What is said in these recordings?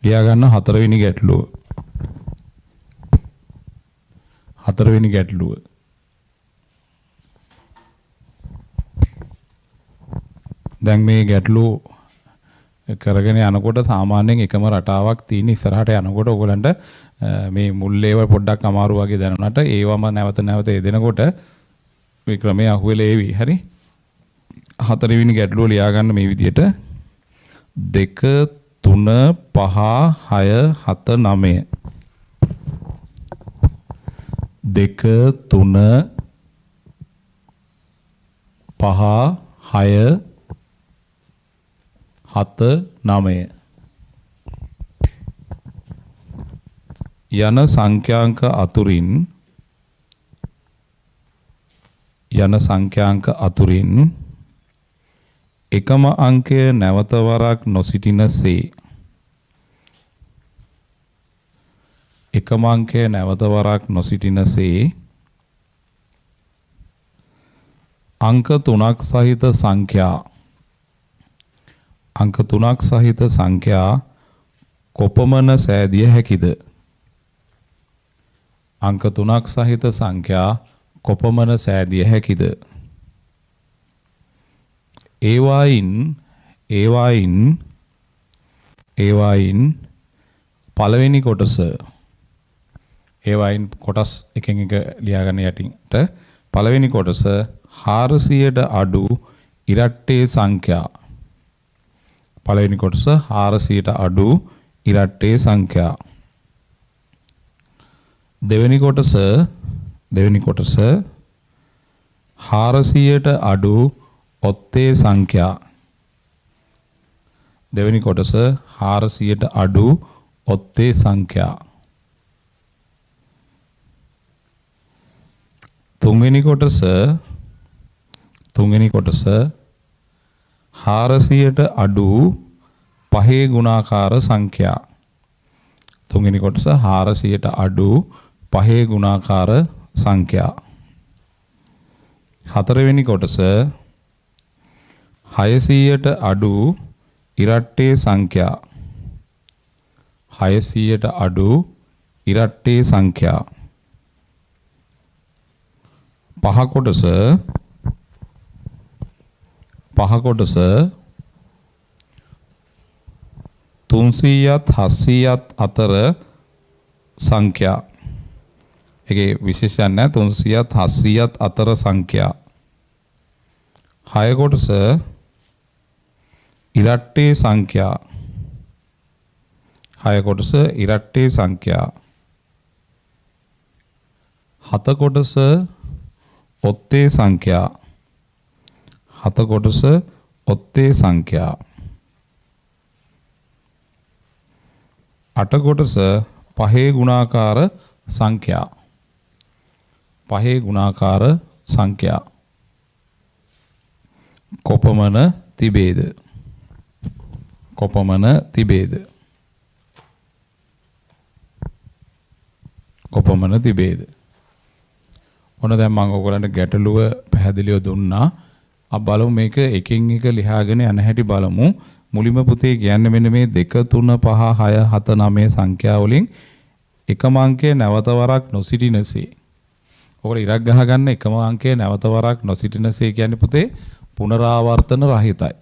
ලියා ගන්න හතරවෙනි ගැටලුව. හතරවෙනි ගැටලුව. දැන් මේ ගැටලුව කරගෙන යනකොට සාමාන්‍යයෙන් එකම රටාවක් තියෙන ඉස්සරහට යනකොට ඕගලන්ට මේ මුල් ඒවා පොඩ්ඩක් අමාරු වගේ දැනුණාට ඒවම නැවත නැවත යෙදෙනකොට මේ ක්‍රමය අහුවෙලා ඒවි. හරි. හතරවෙනි ගැටලුව ලියා ගන්න මේ විදිහට 2 3 5 6 7 9 2 3 5 6 7 9 යන සංඛ්‍යාංක අතුරින් එකම අංකය නැවත වරක් නොසිටිනසේ අංක 3ක් සහිත සංඛ්‍යා කොපමණ සෑදිය හැකිද? අංක 3ක් සහිත සංඛ්‍යා කොපමණ සෑදිය හැකිද? ඒවායින් පළවෙනි කොටස කොටස් එකෙන් එක ලියා ගන්න යටින්ට පළවෙනි කොටස 400ට අඩු ඉරට්ටේ සංඛ්‍යා. පළවෙනි කොටස 400ට අඩු ඉරට්ටේ සංඛ්‍යා. දෙවෙනි කොටස 400ට අඩු ඔත්තේ සංඛ්‍යා. දෙවෙනි කොටස 400ට අඩු ඔත්තේ සංඛ්‍යා. තුන්වෙනි කොටස 400ට අඩු පහේ ගුණාකාර සංඛ්‍යා. තුන්වෙනි කොටස 400ට අඩු පහේ ගුණාකාර සංඛ්‍යා. හතරවෙනි කොටස 600ට අඩු ඉරට්ටේ සංඛ්‍යා. 600ට අඩු ඉරට්ටේ සංඛ්‍යා. පහ කොටස 300ත් 700ත් අතර සංඛ්‍යා. ඒකේ විශේෂයක් නැහැ. 300ත් 700ත් අතර සංඛ්‍යා. 6 කොටස ඉරට්ටේ සංඛ්‍යා. 6 කොටස ඉරට්ටේ සංඛ්‍යා. 7 කොටස ඔත්තේ සංඛ්‍යා. 7 කොටස ඔත්තේ සංඛ්‍යා. 8 කොටස පහේ ගුණාකාර සංඛ්‍යා. පහේ ගුණාකාර සංඛ්‍යා. කොපමණ තිබේද? ඔන්න දැන් මම ඔයගලන්ට ගැටලුව පැහැදිලිව දුන්නා. අපි බලමු මේක එකින් එක ලියාගෙන යන හැටි බලමු. මුලින්ම පුතේ කියන්නේ මෙන්න මේ 2 3 5 6 7 9 සංඛ්‍යා වලින් එකම අංකය නැවත වරක් නොසිටිනසේ. ඔයගොල්ලෝ ඉරක් ගහ ගන්න එකම අංකය නැවත වරක් නොසිටිනසේ කියන්නේ පුතේ පුනරාවර්තන රහිතයි.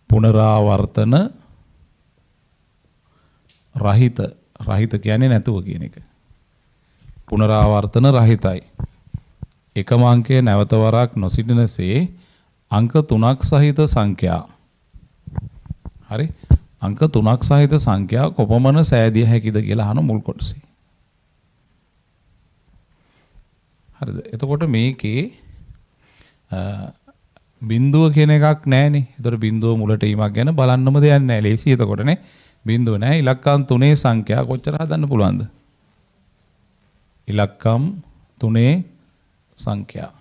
පුනරාවර්තන රහිත කියන්නේ නැතුව කියන එක. පුනරාවර්තන රහිතයි. එකම අංකය නැවත වරක් නොසිටිනසේ අංක 3ක් සහිත සංඛ්‍යා. හරි. අංක 3ක් සහිත සංඛ්‍යා කොපමණ සෑදිය හැකිද කියලා අහන මුල් කොටසේ. හරිද? එතකොට මේකේ බිඳුව කියන එකක් නැහැනේ. ඒතර බිඳුව මුලට ඊමක් ගැන බලන්නම දෙයක් නැහැ. ලේසි එතකොටනේ. බිඳුව නැහැ. ඉලක්කම් 3 සංඛ්‍යා කොච්චර හදන්න පුළුවන්ද? ඉලක්කම් 3 සංඛ්‍යා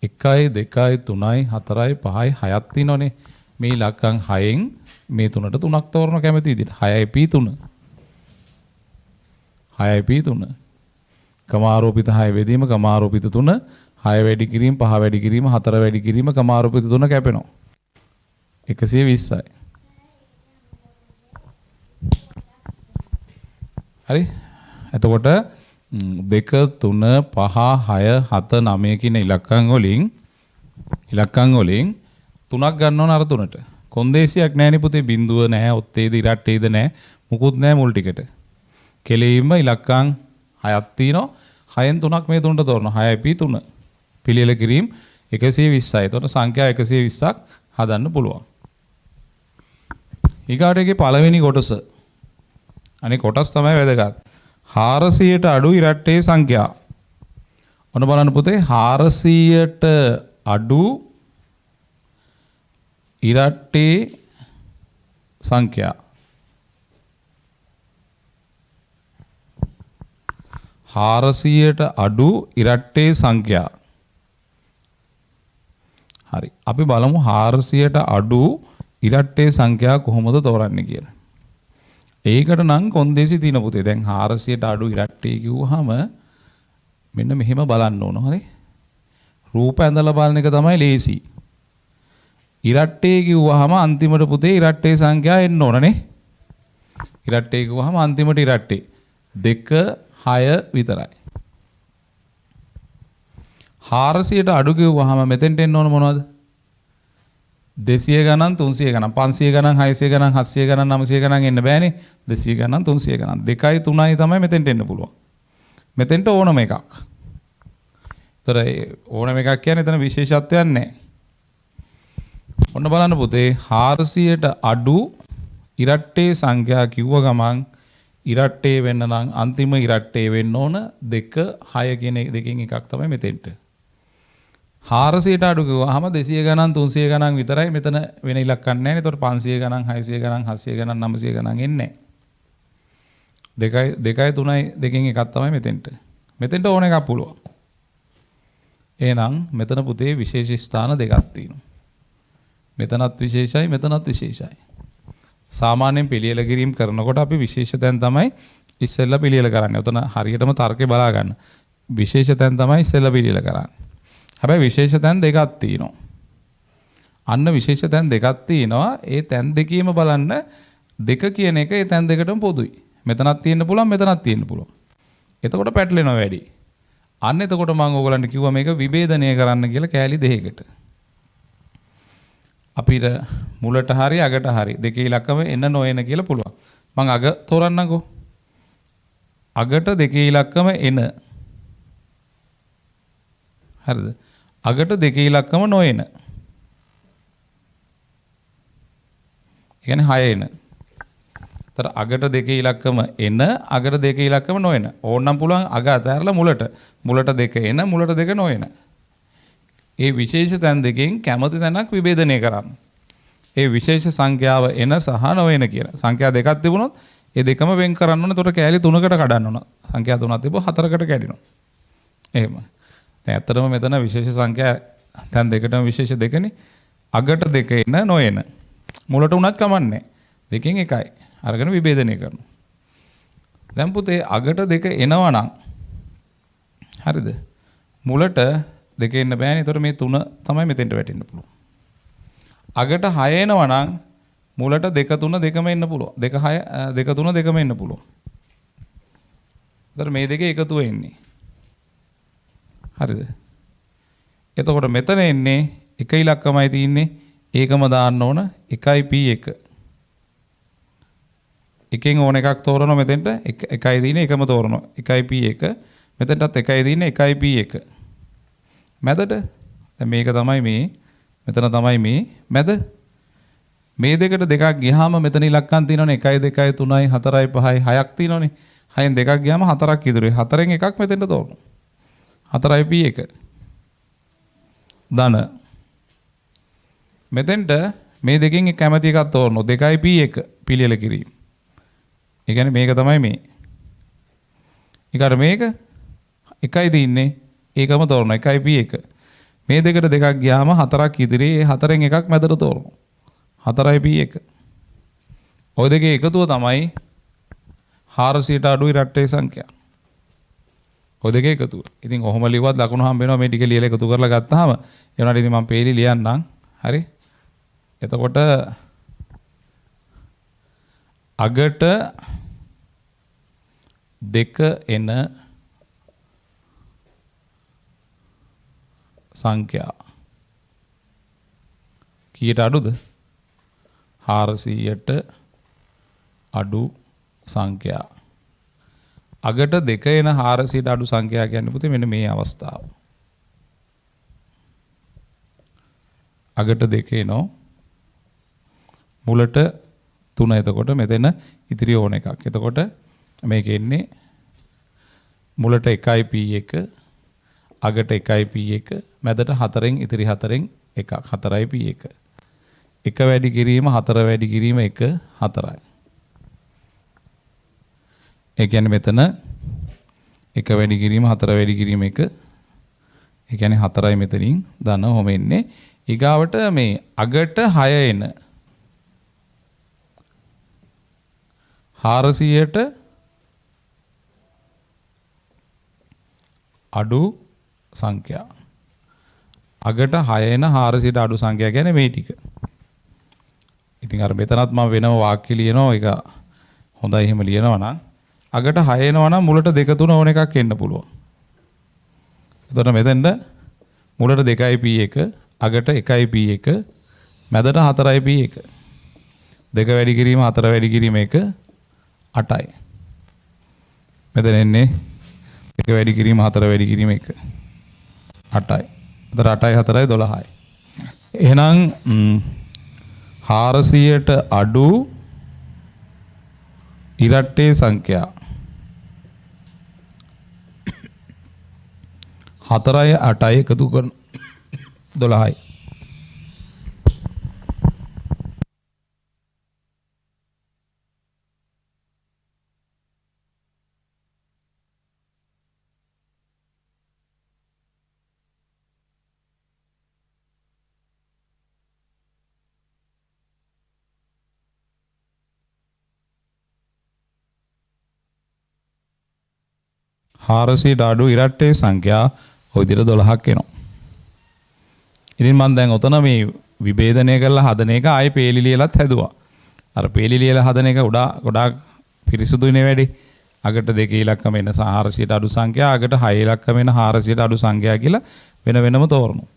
1 2 3 4 5 6ක් තියෙනවනේ. මේ ඉලක්කම් 6න් මේ 3ට 3ක් තෝරන කැමති විදිහට 6p3 6p3 කමාරෝපිත 6 වේදීම කමාරෝපිත 3 6 වැඩි කිරීම 5 වැඩි කිරීම 4 වැඩි කිරීම කමාරෝපිත 3 කැපෙනවා 120යි. හරි. එතකොට 2 3 5 6 7 9 කියන ඉලක්කම් වලින් 3ක් ගන්න ඕන අර 3ට. කොන්දේසියක් නැහැ නේ පුතේ. බිඳුව නැහැ, ඔත්තේද ඉරට්ටේද නැහැ. මුකුත් නැහැ මුල් ටිකට. කෙලෙයින්ම ඉලක්කම් 6ක් තියෙනවා. 6න් 3ක් මේ 3ට තෝරනවා. 6 පී 3. පිළියෙල කිරීම 120යි. එතකොට සංඛ්‍යා 120ක් හදන්න පුළුවන්. ඊගාට එකේ පළවෙනි කොටස. අනේ කොටස් තමයි වැදගත්. 400ට අඩු ඉරට්ටේ සංඛ්‍යා. ඔන්න බලන්න පුතේ 400ට අඩු ඉරට්ටේ සංඛ්‍යා. 400ට අඩු ඉරට්ටේ සංඛ්‍යා. හරි. අපි බලමු 400ට අඩු ඉරට්ටේ සංඛ්‍යා කොහොමද තෝරන්නේ කියලා. ඒකට නම් කොන්දේසි තියෙන පුතේ. දැන් 400ට අඩු ඉරට්ටේ කිව්වහම මෙන්න මෙහෙම බලන්න ඕන. හරි. රූප ඇඳලා බලන එක තමයි ලේසි. ඉරට්ටේ කිව්වහම අන්තිමට පුතේ ඉරට්ටේ සංඛ්‍යා එන්න ඕනනේ. ඉරට්ටේ කිව්වහම අන්තිමට ඉරට්ටේ 2 6 විතරයි. 400ට අඩු කිව්වහම මෙතෙන්ට එන්න ඕන මොනවද? 200 ගණන් 300 ගණන් 500 ගණන් 600 ගණන් 700 ගණන් 900 ගණන් එන්න බෑනේ. 200 ගණන් 300 ගණන් 2යි 3යි තමයි මෙතෙන්ට එන්න පුළුවන්. මෙතෙන්ට ඕනම එකක්. ඒතර ඕනම එකක් කියන්නේ එතන විශේෂත්වයක් නැහැ. ඔන්න බලන්න පුතේ 400ට අඩු ඉරට්ටේ සංඛ්‍යා කිව්ව ගමන් ඉරට්ටේ වෙන්න නම් අන්තිම ඉරට්ටේ වෙන්න ඕන 2 6 කියන දෙකෙන් එකක් තමයි මෙතෙන්ට. 400ට අඩු කිව්වහම 200 ගණන් 300 ගණන් විතරයි මෙතන වෙන ඉලක්කම් නැහැ නේ. ඒතකොට 500 ගණන් 600 ගණන් 700 ගණන් 900 ගණන් එන්නේ නැහැ. 2යි 3යි දෙකෙන් එකක් තමයි මෙතෙන්ට. මෙතෙන්ට ඕන එකක් පුළුවන්. එහෙනම් මෙතන පුතේ විශේෂ ස්ථාන දෙකක් තියෙනවා. මෙතනත් විශේෂයි මෙතනත් විශේෂයි. සාමාන්‍යයෙන් පිළියෙල කිරීම කරනකොට අපි විශේෂ තැන් තමයි ඉස්සෙල්ලා පිළියෙල කරන්නේ. උතන හරියටම තර්කේ බලා ගන්න. විශේෂ තැන් තමයි ඉස්සෙල්ලා පිළියෙල කරන්නේ. හැබැයි විශේෂ තැන් දෙකක් තියෙනවා. අන්න විශේෂ තැන් දෙකක් තියෙනවා. ඒ තැන් දෙකීම බලන්න දෙක කියන එක ඒ තැන් දෙකටම පොදුයි. මෙතනක් තියෙන්න පුළුවන් මෙතනක් තියෙන්න පුළුවන්. එතකොට පැටලෙනවා වැඩි. අන්න එතකොට මම ඕගලන්ට කිව්වා මේක විභේදනය කරන්න කියලා කෑලි දෙකකට. අපිට මුලට හරි අගට හරි දෙකේ ඉලක්කම එන්න නොඑන කියලා පුළුවන්. මම අග තෝරන්නකෝ. අගට දෙකේ ඉලක්කම එන. හරිද? අගට දෙකේ ඉලක්කම නොඑන. ඒ කියන්නේ 6 එන. තර අගට දෙකේ ඉලක්කම එන අගට දෙකේ ඉලක්කම නොඑන. ඕනනම් පුළුවන් අග අතහැරලා මුලට. මුලට දෙක එන මුලට දෙක නොඑන. ඒ විශේෂ තැන් දෙකෙන් කැමති තැනක් විභේදනය කරන්න. ඒ විශේෂ සංඛ්‍යාව එන සහ නොඑන කියලා. සංඛ්‍යා දෙකක් තිබුණොත් ඒ දෙකම වෙන් කරන්න ඕනේ. එතකොට කෑලි 3කට කඩන්න ඕන. සංඛ්‍යා 3ක් තිබුණොත් 4කට කැඩෙනවා. එහෙම. දැන් ඇත්තටම මෙතන විශේෂ සංඛ්‍යා තැන් දෙකටම විශේෂ දෙකනේ. අගට දෙක එන නොඑන. මුලට උනත් කමන්නේ. දෙකෙන් එකයි. අරගෙන විභේදනය කරනවා. දැන් පුතේ අගට දෙක එනවා නම් හරිද? මුලට දෙක එන්න බෑනේ. ඒතර මේ 3 තමයි මෙතෙන්ට වැටෙන්න පුළුවන්. අගට 6 එනවා නම් මුලට 2 3 දෙකම එන්න පුළුවන්. 2 6 2 3 දෙකම එන්න පුළුවන්. ඒතර මේ දෙකේ එකතුව එන්නේ. හරිද? එතකොට මෙතන එන්නේ එක ඉලක්කමයි තියෙන්නේ. ඒකම දාන්න ඕන 1p1. එකෙන් ඕන එකක් තෝරනවා මෙතෙන්ට. එකයි තියෙන්නේ එකම තෝරනවා. 1p1. මෙතෙන්ටත් එකයි තියෙන්නේ 1p1. මැදට දැන් මේක තමයි මේ මෙතන තමයි මේ මැද මේ දෙකට දෙකක් ගියාම මෙතන ඉලක්කම් තියෙනවනේ 1 2 3 4 5 6ක් තියෙනවනේ 6න් දෙකක් ගියාම 4ක් ඉතුරුයි 4න් එකක් මෙතෙන්ට තෝරනවා 4p1 ධන මෙතෙන්ට මේ දෙකෙන් කැමති එකක් තෝරනවා 2p1 පිළියෙල කිරීම ඒ කියන්නේ මේක තමයි මේ ඊකට මේක එකයි තියෙන්නේ ඒකම තෝරනවා 1p1 මේ දෙකට දෙකක් ගියාම 4ක් ඉදිරියේ ඒ 4න් එකක් මැදට තෝරනවා 4p1 ඔය දෙකේ එකතුව තමයි 400ට අඩු ඉරට්ටේ සංඛ්‍යා ඔය දෙකේ එකතුව ඉතින් ඔහොම ලියුවත් ලකුණු හම්බ වෙනවා මේ ටික ලියලා එකතු කරලා ගත්තාම ඒ වුණාට ඉතින් මම පේලි ලියන්නම් හරි එතකොට අගට දෙක එන සංඛ්‍යා කීයට අඩුද? 400ට අඩු සංඛ්‍යා. අගට දෙක එන 400ට අඩු සංඛ්‍යා කියන්නේ පුතේ මෙන්න මේ අවස්ථාව. අගට දෙක එනවා මුලට 3. එතකොට මෙතන ඉතිරි ඕන එකක්. එතකොට මේක එන්නේ මුලට 1යි p1 අගට 1යි p1 මැදට 4න් ඉතිරි 4න් එකක් 4යි p1. 1 වැඩි කිරීම 4 වැඩි කිරීම 1 4යි. ඒ කියන්නේ මෙතන 1 වැඩි කිරීම 4 වැඩි කිරීම 1. ඒ කියන්නේ 4යි මෙතනින් දන්න ඔහොම එන්නේ. ඊගාවට මේ අගට 6 එන 400ට අඩු සංඛ්‍යා. අගට 6 එන 400ට අඩු සංඛ්‍යා කියන්නේ මේ ටික. ඉතින් අර මෙතනත් මම වෙනම වාක්‍ය ලියනවා. ඒක හොඳයි එහෙම ලියනවා නම් අගට 6 එනවා නම් මුලට 2 3 ඕන එකක් එන්න පුළුවන්. එතකොට මෙතෙන්ද මුලට 2යි p1 අගට 1යි p1 මැදට 4යි p1. 2 වැඩි කිරීම 4 වැඩි කිරීම 1 8යි. මෙතන එන්නේ 1 වැඩි කිරීම 4 වැඩි කිරීම 1 8යි. එතන 8යි 4යි 12යි. එහෙනම් 400ට අඩු ඉරට්ටේ සංඛ්‍යා 4යි 8යි එකතු කරන 12යි. හාරසියට අඩු ඉරට්ටේ සංඛ්‍යා ඔය විදිහට 12ක් එනවා. ඉතින් මම දැන් ඔතන මේ විභේදනය කරලා හදන එක ආයේ පේලි ලියලත් හැදුවා. අර පේලි ලියලා හදන එක ගොඩාක් පිරිසුදුනේ වැඩි. අගට 2 ඉලක්කම එන 400ට අඩු සංඛ්‍යා අගට 6 ඉලක්කම එන 400ට අඩු සංඛ්‍යා කියලා වෙන වෙනම තෝරනවා.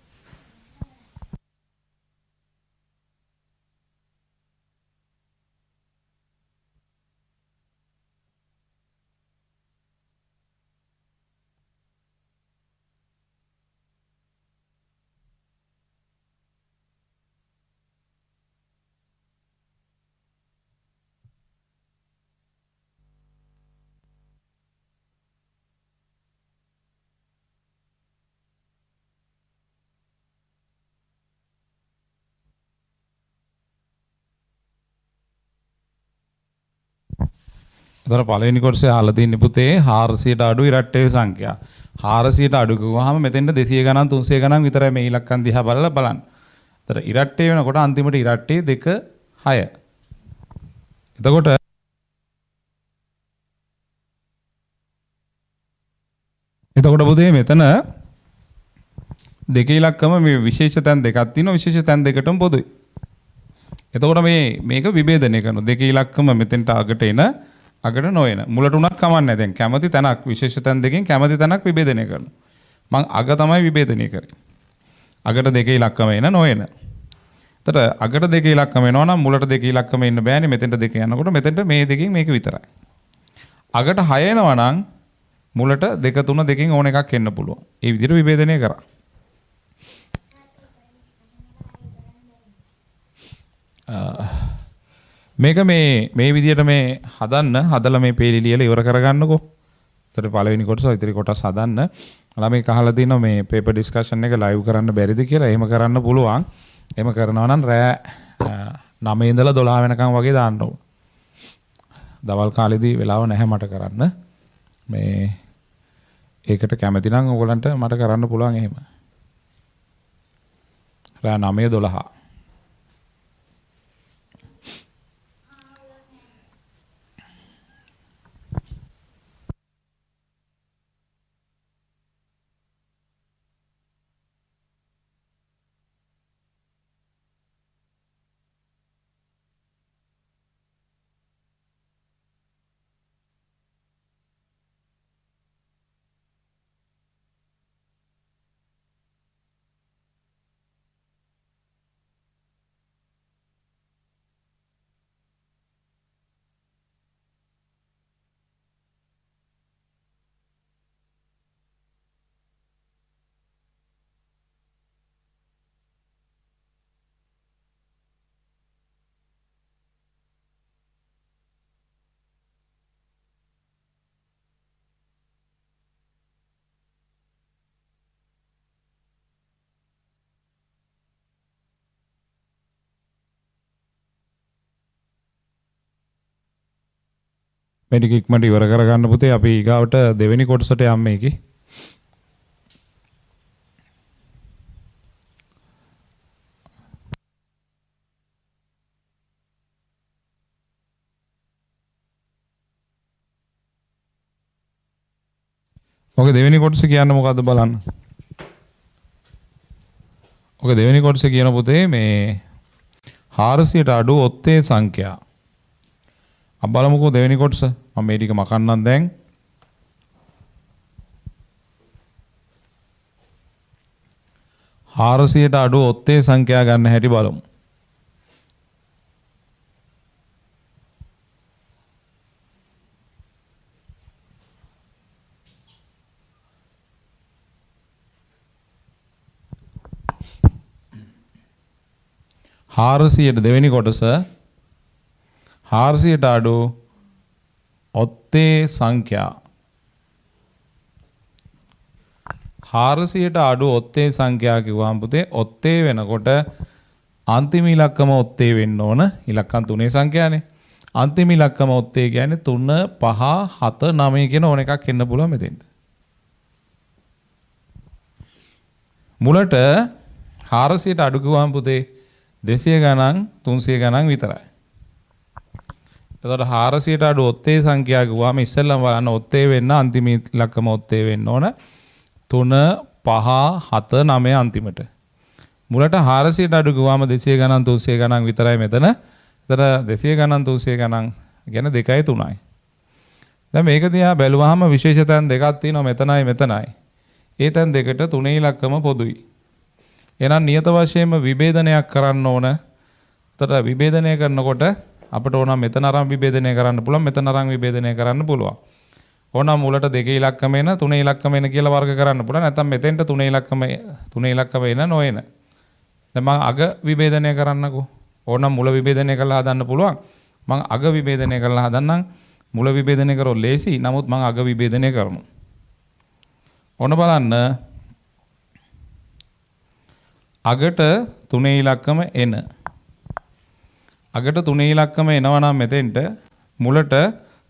එතන පළවෙනි කොටසේ අහලා තියෙන පුතේ 400ට අඩු ඉරට්ටේ සංඛ්‍යා. 400ට අඩු කිව්වහම මෙතෙන්ට 200 ගණන් 300 ගණන් විතරයි මේ ඉලක්කම් දිහා බලලා බලන්න. එතන ඉරට්ටේ වෙනකොට අන්තිමට ඉරට්ටේ 2 6. එතකොට පුතේ මෙතන දෙක ඉලක්කම මේ විශේෂ තැන් දෙකක් තියෙනවා. විශේෂ තැන් දෙකටම පොදුයි. එතකොට මේක විභේදනය කරනවා. දෙක ඉලක්කම මෙතෙන්ට අගට එන අගට නොයන මුලට උනත් කමන්නේ. දැන් කැමැති තැනක් විශේෂ තැන් දෙකෙන් කැමැති තැනක් විභේදනය කරනවා. මම අග තමයි විභේදනය කරේ. අගට දෙක ඉලක්කම එන නොයන. එතකොට අගට දෙක ඉලක්කම එනවා නම් මුලට දෙක ඉලක්කම එන්න බෑනේ. මෙතෙන්ට දෙක යනකොට මෙතෙන්ට මේ දෙකෙන් මේක විතරයි. අගට 6 එනවා නම් මුලට 2 3 දෙකෙන් ඕන එකක් එන්න පුළුවන්. ඒ විදිහට විභේදනය කරා. මේක මේ විදිහට මේ හදලා මේ පේලි ලියලා ඉවර කරගන්නකෝ. ඊට පළවෙනි කොටස ඉතිරි කොටස් හදන්න. ළමයි කහලා දිනවා මේ පේපර් ඩිස්කෂන් එක ලයිව් කරන්න බැරිද කියලා. එහෙම කරන්න පුළුවන්. එහෙම කරනවා නම් රෑ 9 ඉඳලා 12 වෙනකන් වගේ දාන්න ඕන. දවල් කාලෙදී වෙලාව නැහැ මට කරන්න. මේ ඒකට කැමති නම් ඔයගලන්ට මට කරන්න පුළුවන් එහෙම. රෑ 9 12. මේ ටික ඉක්මනට ඉවර කරගන්න පුතේ. අපි ඊගාවට දෙවෙනි කොටසට යන්න මේකේ. ඔක දෙවෙනි කොටස කියන්නේ මොකද්ද බලන්න. ඔක දෙවෙනි කොටස කියන පුතේ මේ 400ට අඩු ඔත්තේ සංඛ්‍යා. අපි බලමුකෝ දෙවෙනි කොටස. මම මේ ටික මකන්නම් දැන්. හාරසියට අඩු ඔත්තේ සංඛ්‍යා ගන්න හැටි බලමු. හාරසියට දෙවෙනි කොටස 400ට අඩු ඔත්තේ සංඛ්‍යා. 400ට අඩු ඔත්තේ සංඛ්‍යා කිව්වම පුතේ ඔත්තේ වෙනකොට අන්තිම ඉලක්කම ඔත්තේ වෙන්න ඕන. ඉලක්කම් 3 සංඛ්‍යානේ. අන්තිම ඉලක්කම ඔත්තේ කියන්නේ 3 5 7 9 කියන ඕන එකක් එන්න පුළුවන් මෙතෙන්ට. මුලට 400ට අඩු කිව්වම පුතේ 200 ගණන් 300 ගණන් විතරයි. එතකොට 400ට අඩු ඔත්තේ සංඛ්‍යා කිව්වම ඉස්සෙල්ලම බලන්න ඔත්තේ වෙන්න අන්තිම ඉලක්කම ඔත්තේ වෙන්න ඕන 3 5 7 9 අන්තිමට. මුලට 400ට අඩු කිව්වම 200 ගණන් 300 ගණන් විතරයි මෙතන. එතන 200 ගණන් 300 ගණන් ගැන 2යි 3යි. දැන් මේක දිහා බැලුවාම විශේෂ තැන් දෙකක් තියෙනවා මෙතනයි මෙතනයි. ඒ තැන් දෙකට තුනේ ඉලක්කම පොදුයි. එහෙනම් නියත වශයෙන්ම විභේදනයක් කරන්න ඕන. එතකොට විභේදනය කරනකොට අපිට ඕන මෙතන අරන් විභේදනය කරන්න පුළුවන් මෙතන අරන් විභේදනය කරන්න පුළුවන්. ඕනම් මුලට දෙකේ ඉලක්කම එන තුනේ ඉලක්කම එන කියලා වර්ග කරන්න පුළුවන්. නැත්නම් මෙතෙන්ට තුනේ ඉලක්කම එන නොඑන. දැන් මම අග විභේදනය කරන්නකෝ. ඕනම් මුල විභේදනය කරලා හදන්න පුළුවන්. මම අග විභේදනය කරලා හදන්නම්. මුල විභේදනය කරොත් ලේසි. නමුත් මම අග විභේදනය කරමු. ඕන බලන්න අගට තුනේ ඉලක්කම එන. අගට තුනේ ඉලක්කම එනවා නම් මෙතෙන්ට මුලට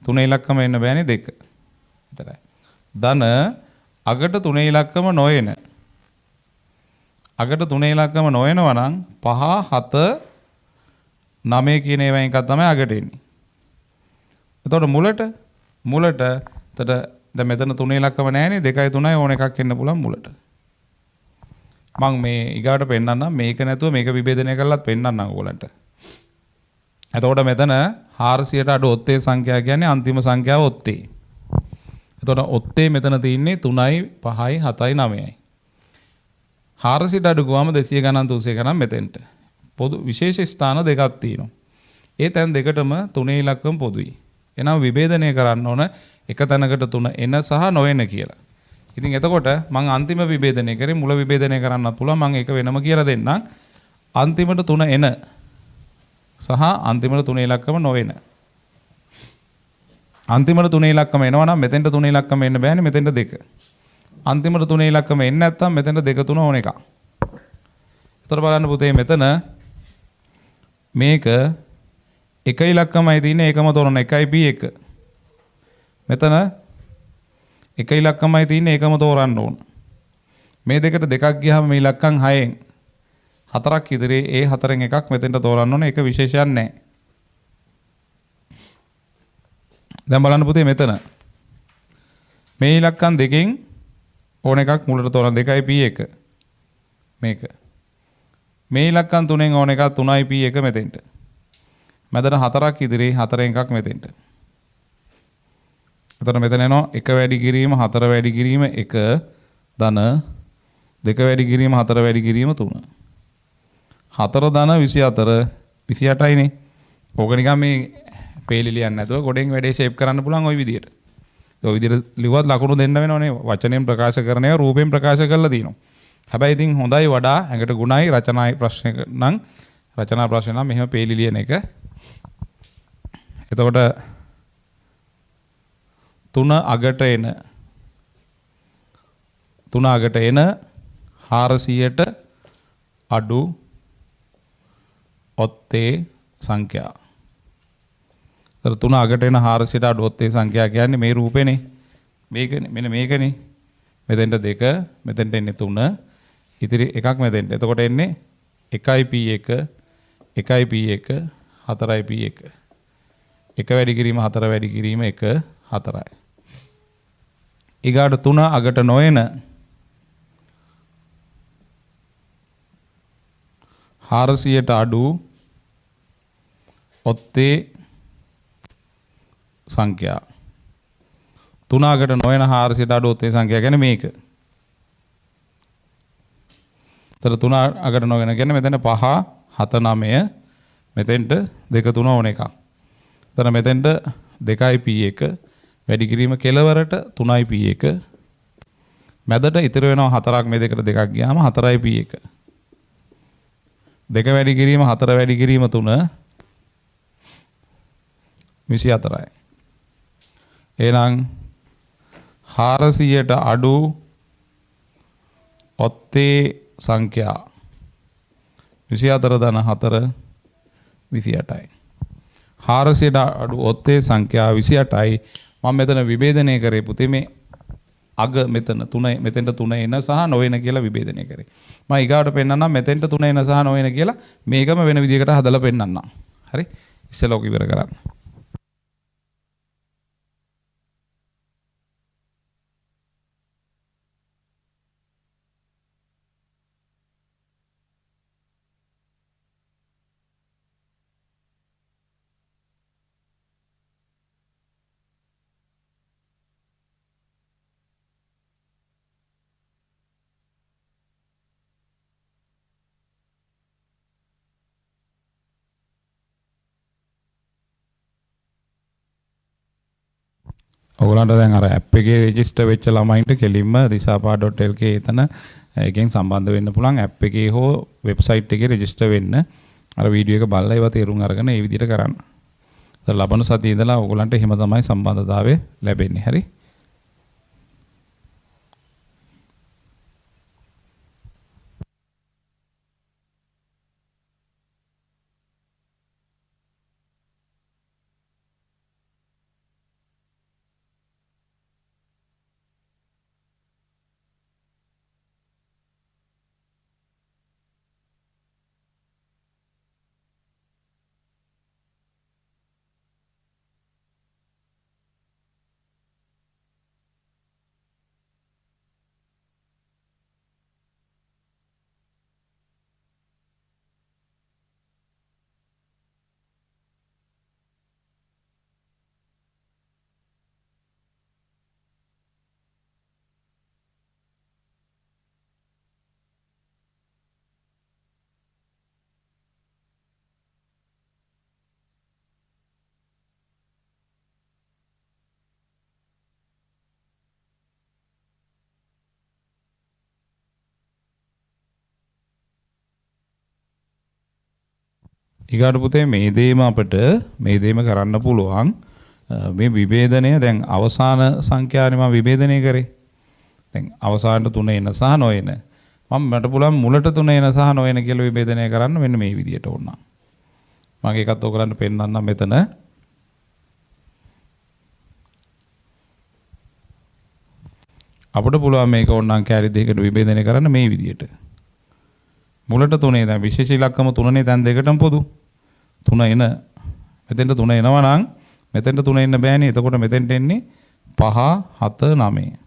තුනේ ඉලක්කම එන්න බෑනේ 2. විතරයි. ධන අගට තුනේ ඉලක්කම නොඑන. අගට තුනේ ඉලක්කම නොඑනවා නම් 5 7 9 කියන ඒවා එකක් තමයි අගට එන්නේ. එතකොට මුලට එතකොට දැන් මෙතන තුනේ ඉලක්කම නැහැනේ 2යි 3යි ඕන එකක් එන්න පුළුවන් මුලට. මම මේ ඊගාට පෙන්නන්නම් මේක නැතුව මේක විභේදනය කරලාත් පෙන්නන්නම් ඕගොල්ලන්ට. එතකොට මෙතන 400ට අඩු ඔත්තේ සංඛ්‍යා කියන්නේ අන්තිම සංඛ්‍යාව ඔත්තේ. එතකොට ඔත්තේ මෙතන තියෙන්නේ 3යි 5යි 7යි 9යි. 400ට අඩු ගාම 200 ගණන් 300 ගණන් මෙතෙන්ට. පොදු විශේෂ ස්ථාන දෙකක් තියෙනවා. ඒ තැන් දෙකටම තුනේ ඉලක්කම පොදුයි. එනම් විභේදනය කරන්න ඕන එක තැනකට 3 එන සහ නොඑන කියලා. ඉතින් එතකොට මම අන්තිම විභේදනය කරේ මුල විභේදනය කරන්නත් පුළුවන්. මම ඒක වෙනම කියලා දෙන්නම්. අන්තිමට 3 එන සහ අන්තිමට තුනේ ඉලක්කම නොඑන. අන්තිමට තුනේ ඉලක්කම එනවා නම් මෙතෙන්ට තුනේ ඉලක්කම එන්න බෑනේ මෙතෙන්ට 2. අන්තිමට තුනේ ඉලක්කම එන්නේ නැත්තම් මෙතෙන්ට 2 3 ඕන එකක්. එතකොට බලන්න පුතේ මෙතන මේක එක ඉලක්කමයි තියෙන්නේ ඒකම තෝරන 1p1. මෙතන එක ඉලක්කමයි තියෙන්නේ ඒකම තෝරන්න ඕන. මේ දෙකට දෙකක් ගියාම මේ ඉලක්කම් 6න් 4ක් ඉදිරියේ ඒ 4න් එකක් මෙතෙන්ට තෝරන්න ඕන. ඒක විශේෂයක් නැහැ. දැන් බලන්න පුතේ මෙතන මේ ඉලක්කම් දෙකෙන් ඕන එකක් මුලට තෝරන්න 2p1 මේක. මේ ඉලක්කම් 3න් ඕන එකක් 3p1 මෙතෙන්ට. මෙතන 4ක් ඉදිරියේ 4න් එකක් මෙතෙන්ට. එතකොට මෙතන එනවා 1 වැඩි කිරීම 4 වැඩි කිරීම 1 ධන 2 වැඩි කිරීම 4 වැඩි කිරීම 3. 4 ධන 24 28යිනේ. ඕක නිකන් මේ පේලි ලියන්න නැතුව ගොඩෙන් වැඩේ ෂේප් කරන්න පුළුවන් ওই විදියට. ඔය විදියට ලිව්වත් ලකුණු දෙන්න වෙනවනේ. වචනයෙන් ප්‍රකාශ කරන ඒවා රූපයෙන් ප්‍රකාශ කරලා තියෙනවා. හැබැයි ඉතින් හොඳයි වඩා ඇඟට ගුණයි රචනායි ප්‍රශ්න නම් රචනා ප්‍රශ්න නම් මෙහෙම පේලි ලියන එක. එතකොට 3 අගට එන 400ට අඩු ඔත්තේ සංඛ්‍යා. ඒතර 3 අගට එන 400ට අඩු ඔත්තේ සංඛ්‍යා කියන්නේ මේ රූපේනේ. මේකනේ. මෙන්න මේකනේ. මෙතෙන්ට 2, මෙතෙන්ට එන්නේ 3. ඉතිරි එකක් මෙතෙන්ට. එතකොට එන්නේ 1p1, 1p1, 4p1. 1 වැඩි කිරීම 4 වැඩි කිරීම 1 4යි. ඊගාට 3 අගට නොයන 400ට අඩු ඔත්තේ සංඛ්‍යා. 3 අගට නොයන 400ට අඩු ඔත්තේ සංඛ්‍යා කියන්නේ මේක. තර 3 අගට නොයන කියන්නේ මෙතන 5 7 9 මෙතෙන්ට 2 3 ඕන එකක්. තර මෙතෙන්ට 2යි p1 වැඩි කිරීම කෙලවරට 3යි p1 මැදට ඉතිරි වෙනවා 4ක් මේ දෙකට 2ක් ගියාම 4යි p1 2 වැඩි කිරීම 4 වැඩි කිරීම 3 24යි. එහෙනම් 400ට අඩු ඔත්තේ සංඛ්‍යා 24 ධන 4 28යි. 400ට අඩු ඔත්තේ සංඛ්‍යා 28යි. මම මෙතන විභේදනය කරේ පුතේ මේ අග මෙතන 3 මෙතෙන්ට 3 එන සහ නොවන කියලා විභේදනය කරේ. මම ඊගාවට පෙන්නන්නම් මෙතෙන්ට 3 එන සහ නොවන කියලා මේකම වෙන විදිහකට හදලා පෙන්නන්නම්. හරි? ඉස්සෙල්ලා ඔක ඉවර කරන්න. ඔයගලන්ට දැන් අර ඇප් එකේ රෙජිස්ටර් වෙච්ච ළමයින්ට කෙලින්ම disapa.lk එතන එකෙන් සම්බන්ධ වෙන්න පුළුවන්. ඇප් එකේ හෝ වෙබ්සයිට් එකේ රෙජිස්ටර් වෙන්න. අර වීඩියෝ එක බලලා ඒවා තේරුම් අරගෙන ඒ විදිහට කරන්න. ඒතර ලබන සතියේ ඉඳලා ඔයගලන්ට එහෙම තමයි සම්බන්ධතාවය ලැබෙන්නේ. හරි? ඊගාට පුතේ මේ දේම අපිට මේ දේම කරන්න පුළුවන්. මේ විභේදනය දැන් අවසාන සංඛ්‍යානේ මම විභේදනය කරේ. දැන් අවසානට 3 එන සහ නොඑන. මට පුළුවන් මුලට 3 එන සහ නොඑන කියලා විභේදනය කරන්න මෙන්න මේ විදියට ඕන. මම ඒකත් ඔයගලන්ට පෙන්නන්නම් මෙතන. අපිට පුළුවන් මේක ඕනනම් කැරි දෙකකට විභේදනය කරන්න මේ විදියට. මුලට 3 දැන් විශේෂ ඉලක්කම 3නේ දැන් දෙකටම පොදු 3 එන මෙතෙන්ට 3 එනවා නම් මෙතෙන්ට 3 එන්න බෑනේ. එතකොට මෙතෙන්ට එන්නේ 5 7 9.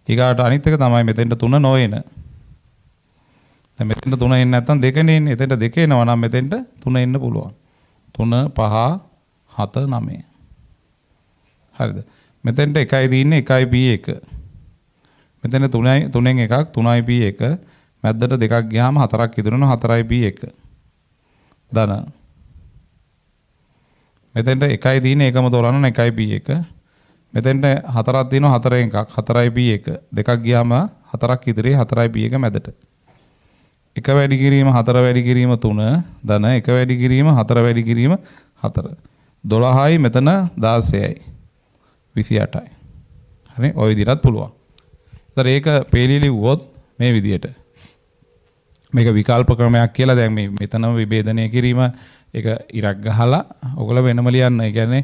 ඊගාට අනිත් එක තමයි මෙතෙන්ට 3 නොඑන. දැන් මෙතෙන්ට 3 එන්නේ නැත්නම් 2නේ එන්නේ. එතෙන්ට 2 එනවා නම් මෙතෙන්ට 3 එන්න පුළුවන්. 3 5 7 9. හරිද? මෙතෙන්ට 1යි දින්නේ 1යි p1. මෙතන 3න් එකක් 3යි p1. මැද්දට 2ක් ගියාම 4ක් ඉතුරුනවා 4යි p1. ධන. මෙතෙන්ට 1යි දින්නේ එකම තෝරන්න 1යි p1. මෙතෙන්ට 4ක් දිනවා 4න් එකක් 4යි p1. 2ක් ගියාම 4ක් ඉදිරියේ 4යි p1 මැදට. 1 වැඩි කිරීම 4 වැඩි කිරීම 3 ධන 1 වැඩි කිරීම 4 වැඩි කිරීම 4. 12යි මෙතන 16යි 28යි. හරි ඔය විදිහටත් පුළුවන්. ඒතර ඒක පේලි ලිව්වොත් මේ විදිහට මේක විකල්ප ක්‍රමයක් කියලා දැන් මේ මෙතනම විභේදනය කිරීම ඒක ඉරක් ගහලා ඔයගොල්ලෝ වෙනම ලියන්න. ඒ කියන්නේ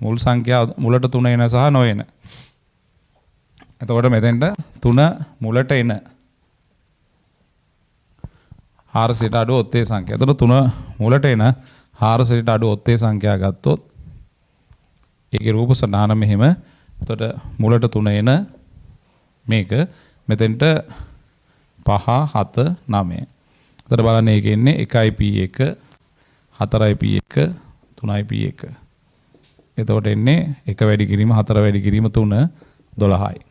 මුල් සංඛ්‍යාව මුලට 3 එන සහ නොඑන. එතකොට මෙතෙන්ට 3 මුලට එන 400ට අඩු ඔත්තේ සංඛ්‍යාව. එතකොට 3 මුලට එන 400ට අඩු ඔත්තේ සංඛ්‍යාව ගත්තොත් ඒකේ රූප සටහන මෙහෙම. එතකොට මුලට 3 එන මේක මෙතෙන්ට 5 7 9. එතකොට බලන්න ඒකේ ඉන්නේ 1යි p1 4යි p1 3යි p1. එතකොට එන්නේ 1 වැඩි කිරීම 4 වැඩි කිරීම 3 12යි.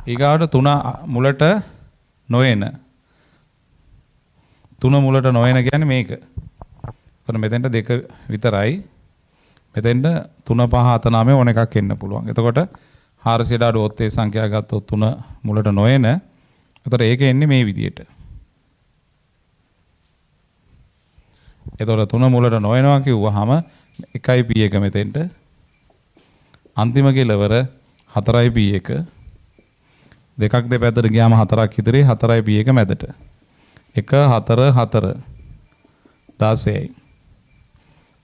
ඊගාවට 3 මුලට නොඑන 3 මුලට නොඑන කියන්නේ මේක. එතකොට මෙතෙන්ට 2 විතරයි. මෙතෙන්ට 3 5 7 9 ඕන එකක් එන්න පුළුවන්. එතකොට 400ට අඩු ඔත්තේ සංඛ්‍යාව ගත්තොත් 3 මුලට නොඑන. එතකොට ඒක එන්නේ මේ විදියට. එතකොට 3 මුලට නොඑනවා කිව්වහම 1යි p1 මෙතෙන්ට අන්තිම කෙලවර 4යි p1 දෙකක් දෙපැත්තට ගියාම 4ක් ඉතිරි 4යි p1 මැදට 1 4 4 16යි.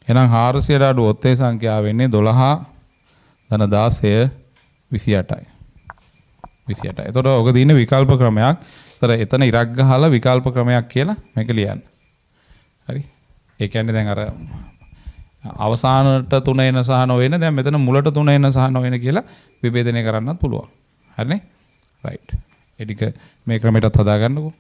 එහෙනම් 400ට අඩු ඔත්තේ සංඛ්‍යාව වෙන්නේ 12 ධන 16 28යි. 28යි. එතකොට ඔක දින්නේ විකල්ප ක්‍රමයක්. ඒතර එතන ඉරක් ගහලා විකල්ප ක්‍රමයක් කියලා මේක ලියන්න. හරි. ඒ කියන්නේ දැන් අර අවසානට 3 එන සහ නොඑන දැන් මෙතන මුලට 3 එන සහ නොඑන කියලා විභේදනය කරන්නත් පුළුවන්. හරිනේ? රයිට්. ඒ ටික මේ ක්‍රමයටත් හදාගන්නකෝ.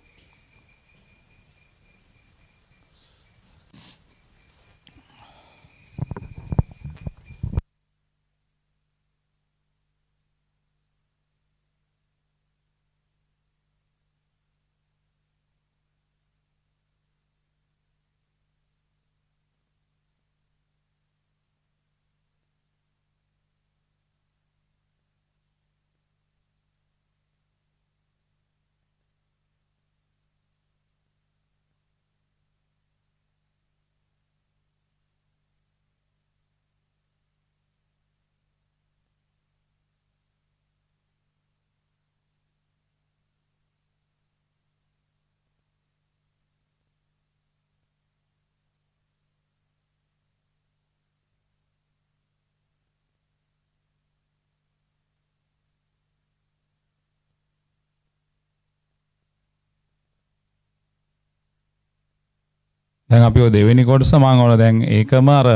දැන් අපි ඔය දෙවෙනි කොටස මම ඕන දැන් ඒකම අර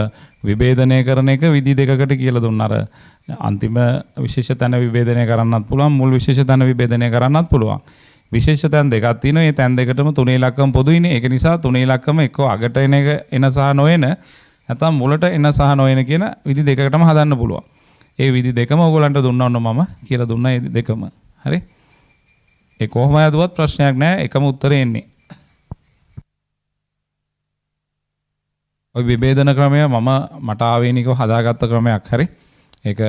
විභේදනය කරන එක විදි දෙකකට කියලා දුන්නා. අර අන්තිම විශේෂ තැන විභේදනය කරන්නත් පුළුවන්, මුල් විශේෂ තැන විභේදනය කරන්නත් පුළුවන්. විශේෂ තැන් දෙකක් තියෙනවා. මේ තැන් දෙකටම තුනේ ඉලක්කම පොදුයිනේ. ඒක නිසා තුනේ ඉලක්කම එක්ක අගට එන එක එන සහ නොඑන නැත්නම් මුලට එන සහ නොඑන කියන විදි දෙකකටම හදන්න පුළුවන්. ඒ විදි දෙකම ඕගොල්ලන්ට දුන්නා වුණා මම කියලා දුන්නා ඒ දෙකම. හරි? ඒ කොහොම යදුවත් ප්‍රශ්නයක් නැහැ. එකම උත්තරේ එන්නේ. ඔය විභේදන ක්‍රමය මට ආවේනිකව හදාගත්ත ක්‍රමයක්. හරි. ඒක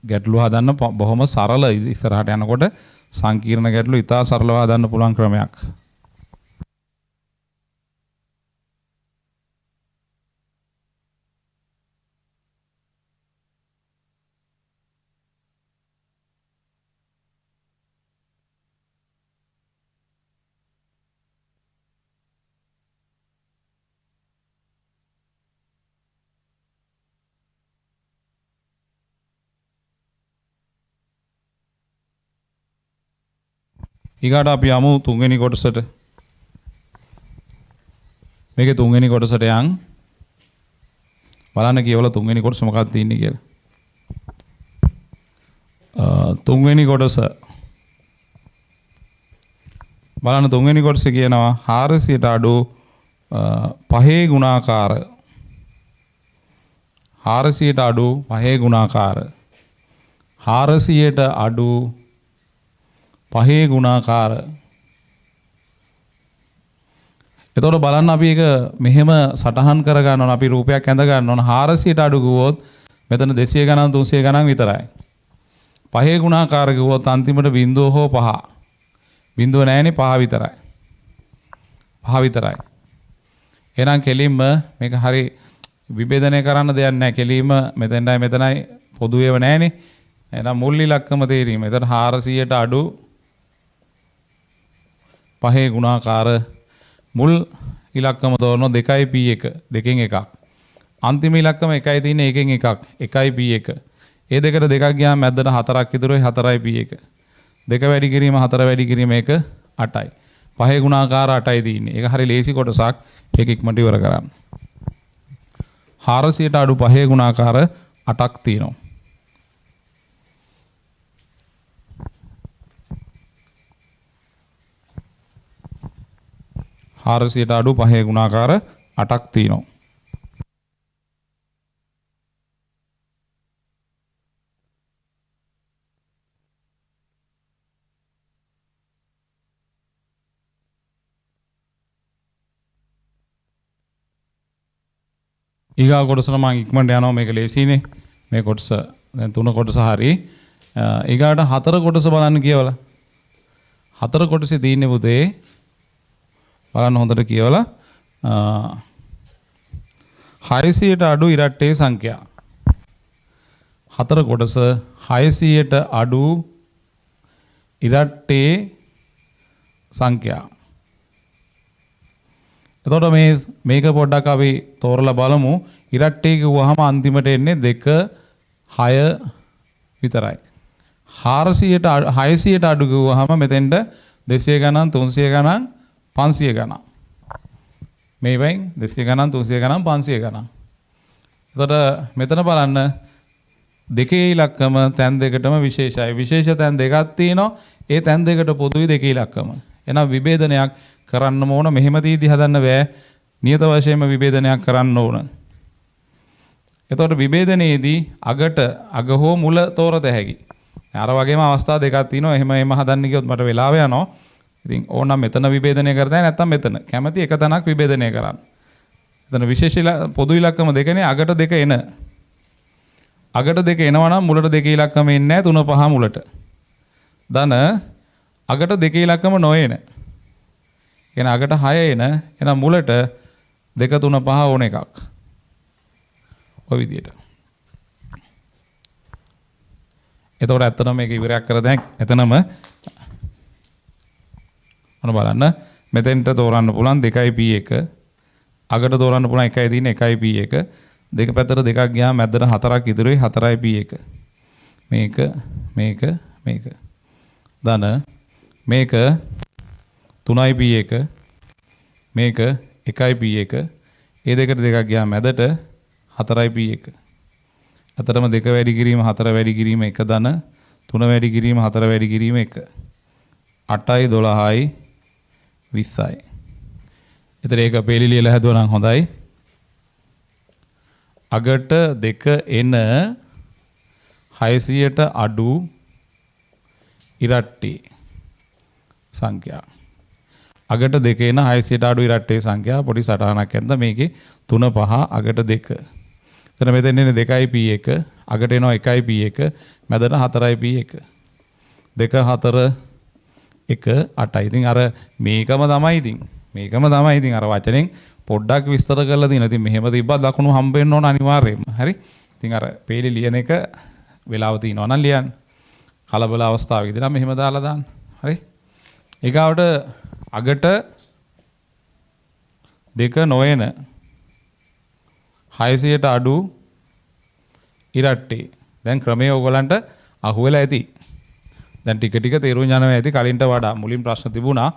ගැටලු හදන්න බොහොම සරල ඉස්සරහට යනකොට සංකීර්ණ ගැටලු ඉතා සරලව හදන්න පුළුවන් ක්‍රමයක්. ඊගාට අපි යමු තුන්වෙනි කොටසට. මේකේ තුන්වෙනි කොටසට යන් බලන්න කියවල තුන්වෙනි කොටස මොකක්ද තියෙන්නේ කියලා. තුන්වෙනි කොටස බලන්න තුන්වෙනි කොටසේ කියනවා 400ට අඩු 5 ගුණාකාර 400ට අඩු 5 ගුණාකාර 400ට අඩු 5 ගුණාකාර. එතකොට බලන්න අපි ඒක මෙහෙම සටහන් කර ගන්න ඕන. අපි රූපයක් ඇඳ ගන්න ඕන. 400ට අඩු ගුවොත් මෙතන 200 ගණන් 300 ගණන් විතරයි. 5 ගුණාකාර ගුවොත් අන්තිමට බිඳුව හෝ 5. බිඳුව නැහැනේ 5 විතරයි. 5 විතරයි. එහෙනම් කෙලින්ම මේක හරි විභේදනය කරන්න දෙයක් නැහැ. කෙලින්ම මෙතෙන්ටයි මෙතනයි පොදු ඒවා නැහැනේ. එහෙනම් මුල් ඉලක්කම තේරීම. එතන 400ට අඩු පහේ ගුණාකාර මුල් ඉලක්කම තෝරන 2p1 දෙකෙන් එකක්. අන්තිම ඉලක්කම එකයි තියෙන්නේ එකෙන් එකක් 1p1. ඒ දෙකට දෙකක් ගියාම මැදට 4ක් ඉතුරුයි 4p1. දෙක වැඩි කිරීම 4 වැඩි කිරීම 1 8යි. පහේ ගුණාකාර 8යි තියෙන්නේ. ඒක හරි ලේසි කොටසක්. ඒක ඉක්මනට ඉවර කරන්න. 400ට අඩු පහේ ගුණාකාර 8ක් තියෙනවා. 400ට අඩු පහේ ගුණාකාර 8ක් තියෙනවා. ඊගා කොටසට මම ඉක්මනට යනවා මේක ලේසියිනේ. මේ කොටස දැන් තුන කොටස හරි. ඊගාට හතර කොටස බලන්න කියවලා. හතර කොටසේ තියෙන්නේ පුතේ බලන්න හොඳට කියවලා 600ට අඩු ඉරට්ටේ සංඛ්‍යා. හතර කොටස 600ට අඩු ඉරට්ටේ සංඛ්‍යා. එතකොට මේක පොඩ්ඩක් අපි තෝරලා බලමු. ඉරට්ටේ කිව්වහම අන්තිමට එන්නේ 2 6 විතරයි. 600ට අඩු කිව්වහම මෙතෙන්ට 200 ගණන් 300 ගණන් 500 ගණන්. මේ වයින් 200 ගණන් 300 ගණන් 500 ගණන්. එතකොට මෙතන බලන්න දෙකේ ඉලක්කම තැන් දෙකටම විශේෂයි. විශේෂ තැන් දෙකක් තියෙනවා. ඒ තැන් දෙකට පොදුයි දෙකේ ඉලක්කම. එහෙනම් විභේදනයක් කරන්න ඕන. මෙහෙම තීදි හදන්න බෑ. නියත වශයෙන්ම විභේදනයක් කරන්න ඕන. එතකොට විභේදනයේදී අග හෝ මුල තෝරත හැකි. අර වගේම අවස්ථා දෙකක් තියෙනවා. එහෙම හදන්න ගියොත් මට වෙලාව යනවා. ඉතින් ඕනනම් මෙතන විභේදනය කරතයි නැත්නම් මෙතන. කැමැති එක තැනක් විභේදනය කරන්න. එතන විශේෂ පොදු ඉලක්කම දෙකනේ අගට දෙක එන. අගට දෙක එනවා නම් මුලට දෙක ඉලක්කම එන්නේ නැහැ 3 5 මුලට. ධන අගට දෙක ඉලක්කම නොඑන. එන අගට 6 එන. එහෙනම් මුලට 2 3 5 ඕන එකක්. ඔය විදියට. එතකොට ඇත්තටම මේක ඉවරයක් කර දැන් එතනම මොන බලන්න මෙතෙන්ට තෝරන්න පුළුවන් 2p1 අගට තෝරන්න පුළුවන් එකයි තියෙන 1p1 දෙක පැත්තට දෙකක් ගියාම මැදට 4ක් ඉතුරුයි 4p1 මේක ධන මේක 3p1 මේක 1p1 ඒ දෙකට දෙකක් ගියාම මැදට 4p1 අතරම 2 වැඩි කිරීම 4 වැඩි කිරීම 1 ධන 3 වැඩි කිරීම 4 වැඩි කිරීම 1 8යි 12යි 20යි. එතන ඒක පෙළි ලියලා හැදුවා නම් හොඳයි. අගට 2 එන 600ට අඩු ඉරට්ටේ සංඛ්‍යා. අගට 2 එන 600ට අඩු ඉරට්ටේ සංඛ්‍යා පොඩි සටහනක් ඇද්ද මේකේ 3 5 අගට 2. එතන මෙතන එන්නේ 2p1 අගට එනවා 1p1 මැදට 4p1 2 4 1 8යි. ඉතින් අර මේකම තමයි ඉතින් අර වචනෙන් පොඩ්ඩක් විස්තර කරලා තියෙනවා. ඉතින් මෙහෙම තිබ්බත් ලකුණු හම්බ වෙන්න ඕන අනිවාර්යයෙන්ම. හරි. ඉතින් අර පේලි ලියන එක වෙලාව තියෙනවා නම් ලියන්න. කලබල අවස්ථාවක ඉඳලා මෙහෙම දාලා දාන්න. හරි. ඊගාවට අගට 2 නොයන 600ට අඩු ඉරට්ටේ. දැන් ක්‍රමයේ ඕගලන්ට අහුවෙලා ඇති. දැන් ටික ටික තේරුම් යනවා ඇති කලින්ට වඩා. මුලින් ප්‍රශ්න තිබුණා.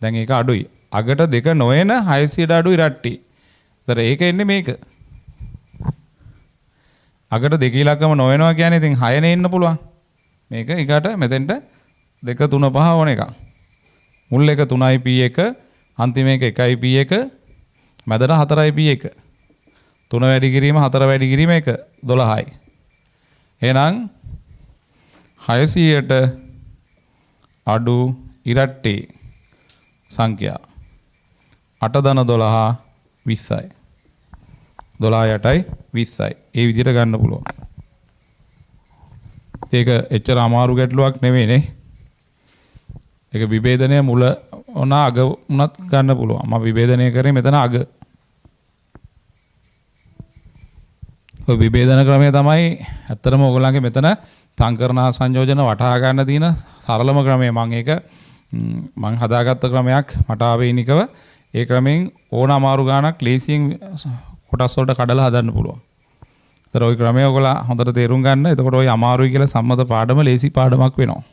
දැන් ඒක අඩුයි. අගට 2 නොයන 600ට අඩු ඉරට්ටේ. ඒතර ඒක එන්නේ මේක. අගට 2 ඉලක්කම නොයනවා කියන්නේ ඉතින් 6 නේ එන්න පුළුවන්. මේක ඊකට මෙතෙන්ට 2 3 5 ඕන එකක්. මුල් එක 3p1 අන්තිම එක 1p1 මැදට 4p1 3 වැඩි කිරීම 4 වැඩි කිරීම 1 12යි. එහෙනම් 600ට අඩු ඉරට්ටේ සංඛ්‍යා 8 ධන 12 20යි. 12 8යි 20යි. ඒ විදිහට ගන්න පුළුවන්. ඒක එච්චර අමාරු ගැටලුවක් නෙවෙයිනේ. ඒක විභේදනය මුල ඕන අග උනත් ගන්න පුළුවන්. මම විභේදනය කරේ මෙතන අග. ඔය විභේදන ක්‍රමය තමයි ඇත්තටම ඔයගොල්ලන්ගේ මෙතන සංකරණ සංයෝජන වටහා ගන්න තියෙන සරලම ක්‍රමය. මම ඒක මං හදාගත්ත ක්‍රමයක් මට ආවේනිකව ඒ ක්‍රමෙන් ඕන අමාරු ගානක් ලේසියෙන් කොටස් වලට කඩලා හදන්න පුළුවන්. ඒතර ওই ක්‍රමය ඔයගොල්ලෝ හොඳට තේරුම් ගන්න. එතකොට ওই අමාරුයි කියලා සම්මත පාඩම ලේසි පාඩමක් වෙනවා.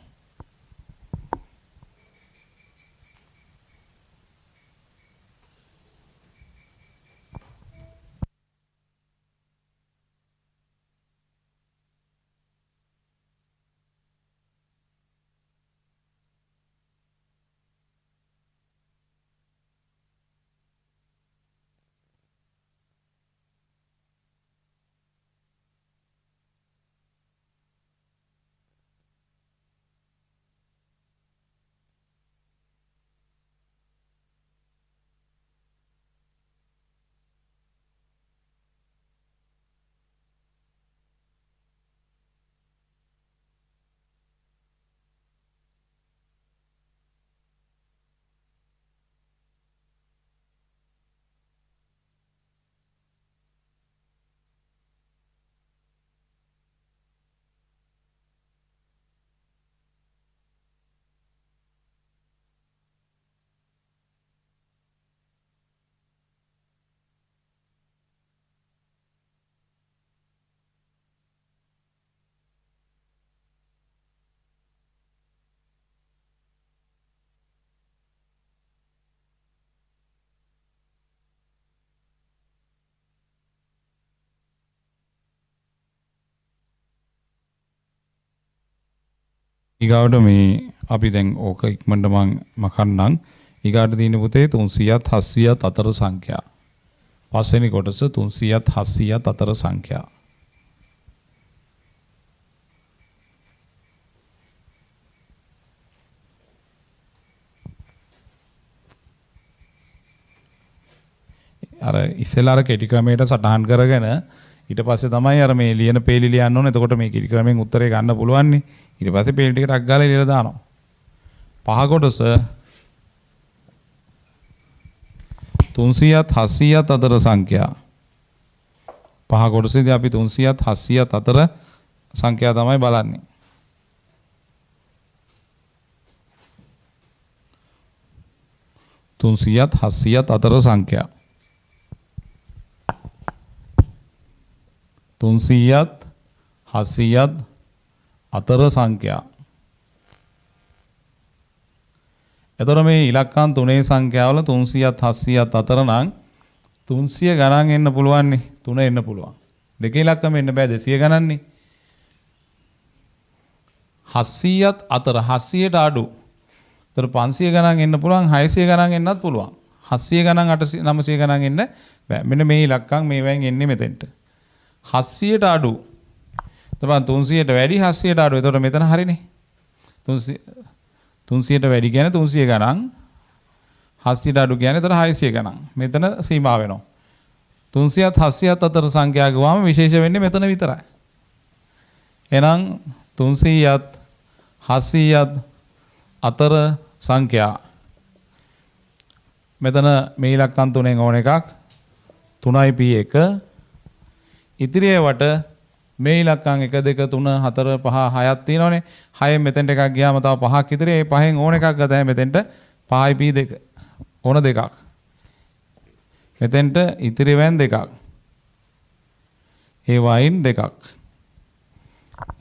ඊගාවට මේ අපි දැන් ඕක ඉක්මනට මම කන්නම්. ඊගාට තියෙන පුතේ 300ත් 700ත් අතර සංඛ්‍යා. පස්වෙනි කොටස 300ත් 700ත් අතර සංඛ්‍යා. අර ඉස්සෙල්ලා අර කෙටි ක්‍රමයට සටහන් කරගෙන ඊට පස්සේ තමයි අර මේ ලියන පේලි ලියන්න ඕනේ. එතකොට මේ කෙටි ක්‍රමෙන් උත්තරේ ගන්න පුළුවන් නේ. ඊට පස්සේ පේලි ටික ටක් ගාලා ලියලා දානවා. පහ කොටස 300ත් 700ත් අතර සංඛ්‍යා. පහ කොටසේදී අපි 300ත් 700ත් අතර සංඛ්‍යා තමයි බලන්නේ. තුන්සියත් 700ත් අතර සංඛ්‍යා. 300ත් 700ත් අතර සංඛ්‍යා. එතකොට මේ ඉලක්කම් තුනේ සංඛ්‍යාවල 300ත් 700ත් අතර නම් 300 ගණන් එන්න පුළුවන් නේ. 3 එන්න පුළුවන්. දෙකේ ඉලක්කම එන්න බෑ 200 ගණන් නේ. 700ත් අතර 700ට අඩු. එතකොට 500 ගණන් එන්න පුළුවන් 600 ගණන් එන්නත් පුළුවන්. 700 ගණන් 800 900 ගණන් එන්න බෑ. මෙන්න මේ ඉලක්කම් මේවෙන් එන්නේ මෙතෙන්ට. 700ට අඩු. තමයි 300ට වැඩි 700ට අඩු. එතකොට මෙතන හරිනේ. 300ට වැඩි කියන්නේ 300 ගණන්. 700ට අඩු කියන්නේ එතන 600 ගණන්. මෙතන සීමා වෙනවා. 300ත් 700ත් අතර සංඛ්‍යා ගාවම විශේෂ වෙන්නේ මෙතන විතරයි. එහෙනම් 300ත් 700ත් අතර සංඛ්‍යා. මෙතන මේ ඉලක්කම් තුනෙන් ඕන එකක් 3යි p1. ඉතිරි ඒවට මේ ඉලක්කම් 1 2 3 4 5 6ක් තියෙනවනේ. 6න් මෙතෙන්ට එකක් ගියාම තව 5ක් ඉතිරි. ඒ 5න් ඕන එකක් ගතයි මෙතෙන්ට 5යි p2. ඕන දෙකක්. මෙතෙන්ට ඉතිරි වෙන දෙකක්. ඒ වයින් දෙකක්.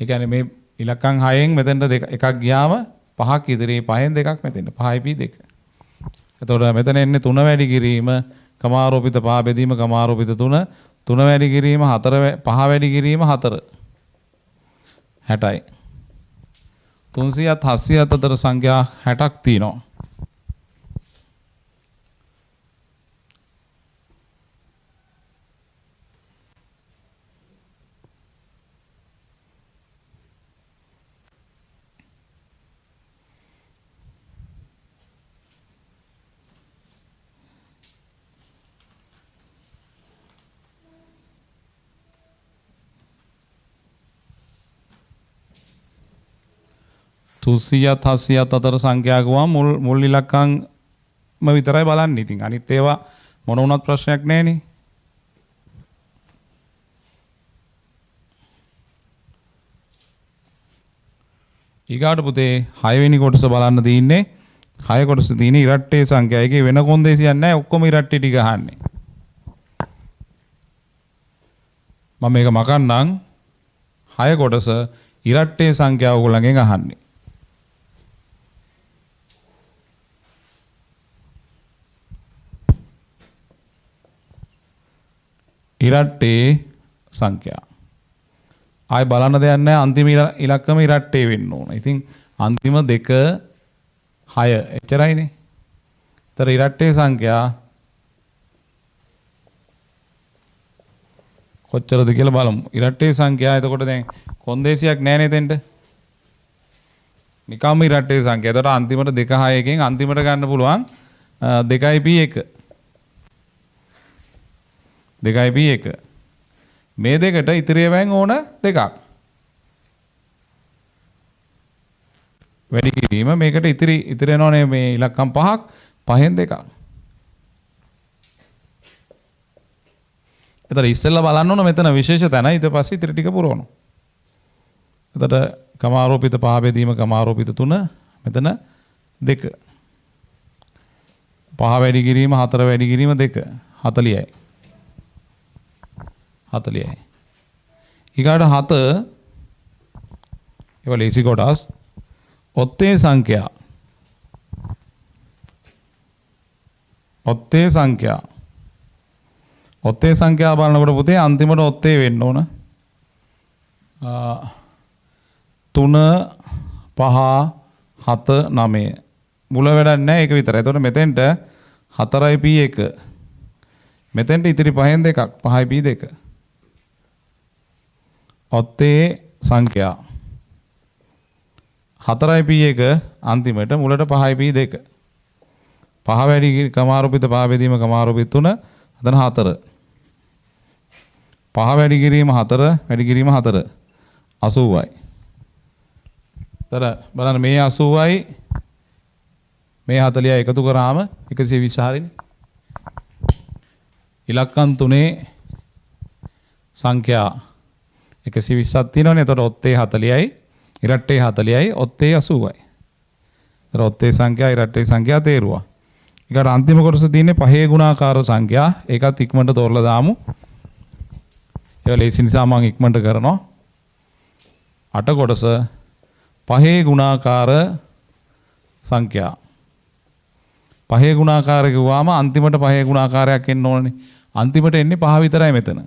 ඒ කියන්නේ මේ ඉලක්කම් 6න් මෙතෙන්ට එකක් ගියාම 5ක් ඉදිරියේ 5න් දෙකක් මෙතෙන්ට 5යි p2. එතකොට මෙතන එන්නේ 3 වැඩි කිරීම කමාරෝපිත පහ බෙදීම කමාරෝපිත 3 3 වැඩි කිරීම 4 5 වැඩි කිරීම 4 60යි. 300ත් 700ත් අතර සංඛ්‍යා 60ක් තියෙනවා. තුන්සියත් 700ත් අතර සංඛ්‍යා ගුවම මුල් ඉලක්කම්ම විතරයි බලන්නේ. ඉතින් අනිත් ඒවා මොන වුණත් ප්‍රශ්නයක් නැහැනේ. ඊගාට පුතේ 6 වෙනි කොටස බලන්න තියෙන්නේ හය කොටස තියෙන ඉරට්ටේ සංඛ්‍යා. ඒකේ වෙන කොන්දේසියක් නැහැ. ඔක්කොම ඉරට්ටේ ටික අහන්නේ. මම මේක මකන්නම්. හය කොටස ඉරට්ටේ සංඛ්‍යාව ඔයගොල්ලන්ගෙන් අහන්නේ. ඉරට්ටේ සංඛ්‍යා. ආයි බලන්න දෙයක් නැහැ. අන්තිම ඉලක්කම ඉරට්ටේ වෙන්න ඕන. ඉතින් අන්තිම 2 6 එච්චරයිනේ. ඒතර ඉරට්ටේ සංඛ්‍යා කොච්චරද කියලා බලමු. ඉරට්ටේ සංඛ්‍යා එතකොට දැන් කොන්දේසියක් නැහැ නේද එතෙන්ට? නිකම්ම ඉරට්ටේ සංඛ්‍යා. එතකොට අන්තිමට 2 6 එකෙන් අන්තිමට ගන්න පුළුවන් 2p1. 2p1. මේ දෙකට ඉතිරිය වෙන් ඕන දෙකක්. වැඩි කිරීම මේකට ඉතිරි වෙනෝනේ මේ ඉලක්කම් 5ක් 5න් 2ක්. එතන ඉස්සෙල්ලා බලන්න ඕන මෙතන විශේෂ තැන ඊට පස්සේ ඉතිරි ටික පුරවනවා. එතකොට කමාරෝපිත 5 බෙදීම කමාරෝපිත 3 මෙතන 2. 5 වැඩි කිරීම 4 වැඩි කිරීම 2 40යි. 40යි. ඊගාට 7 ඒවා ලේසි කොටස් ඔත්තේ සංඛ්‍යා. ඔත්තේ සංඛ්‍යා. ඔත්තේ සංඛ්‍යා බලනකොට පුතේ අන්තිමට ඔත්තේ වෙන්න ඕන. 3 5 7 9 මුල වැඩක් නැහැ ඒක විතරයි. එතකොට මෙතෙන්ට 4p1 මෙතෙන්ට ඉතිරි 5න් 2ක් 5p2 ඔත්තේ සංඛ්‍යා 4p1 අන්තිමට මුලට 5p2 5 වැඩි කමාරෝපිත 5 බෙදීම කමාරෝපිත 3 හතන 4 5 වැඩි කිරීම 4 වැඩි කිරීම 4 80යි. තර බලන්න මේ 80යි මේ 40යි එකතු කරාම 120 හරිනේ. ඉලක්කම් 3 සංඛ්‍යා 120ක් තියෙනවනේ. එතකොට ඔත්තේ 40යි ඉරට්ටේ 40යි ඔත්තේ 80යි. ඒතර ඔත්තේ සංඛ්‍යා ඉරට්ටේ සංඛ්‍යා තේරුවා. ඊකට අන්තිම කොටස තියෙන්නේ පහේ ගුණාකාර සංඛ්‍යා. ඒකත් ඉක්මනට තෝරලා දාමු. ඒක ලේසි නිසා මම ඉක්මනට කරනවා. 8 කොටස පහේ ගුණාකාර සංඛ්‍යා. පහේ ගුණාකාර කිව්වම අන්තිමට පහේ ගුණාකාරයක් එන්න ඕනනේ. අන්තිමට එන්නේ 5 විතරයි මෙතන.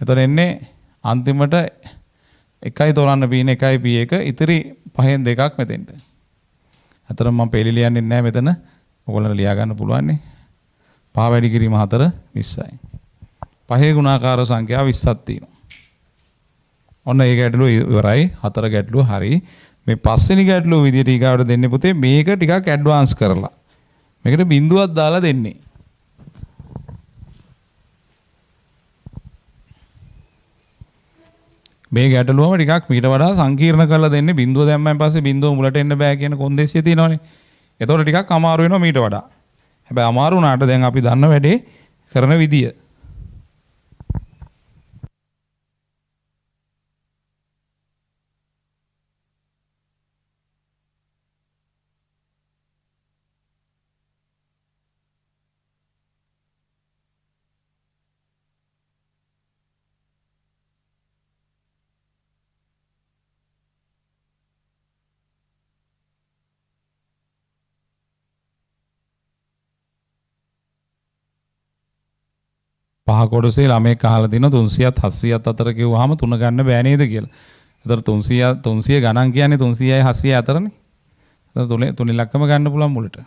එතන එන්නේ අන්තිමට 1යි තෝරන්න බීන 1p1 ඉතිරි 5න් 2ක් මෙතෙන්ට. අතර මම පෙළි ලියන්නේ නැහැ මෙතන. ඔයගොල්ලන්ට ලියා ගන්න පුළුවන් නේ. 5 වැඩි කිරීම 4 20යි. පහේ ගුණාකාර සංඛ්‍යා 20ක් තියෙනවා. ඔන්න ඒ ගැටලුව ඉවරයි. 4 ගැටලුව හරි. මේ පස්වෙනි ගැටලුව විදියට ඊගාවට දෙන්නේ පුතේ මේක ටිකක් ඇඩ්වාන්ස් කරලා. මේකට බිඳුවක් දාලා දෙන්නේ. මේ ගැටලුවම ටිකක් මීට වඩා සංකීර්ණ කරලා දෙන්නේ. බිඳුව දැම්මන් පස්සේ බිඳුව මුලට එන්න බෑ කියන කොන්දේසිය තියෙනවනේ. ඒතකොට ටිකක් අමාරු වෙනවා මීට වඩා. හැබැයි අමාරු වුණාට දැන් අපි දන්න වැඩේ කරන විදිය. පහ කොටසේ ළමෙක් අහලා තිනවා 300ත් 700ත් අතර කිව්වහම 3 ගන්න බෑ නේද කියලා. ඒතර 300 ගණන් කියන්නේ 300යි 700යි අතරනේ. ඒතර තුන ඉලක්කම ගන්න පුළුවන් මුලට.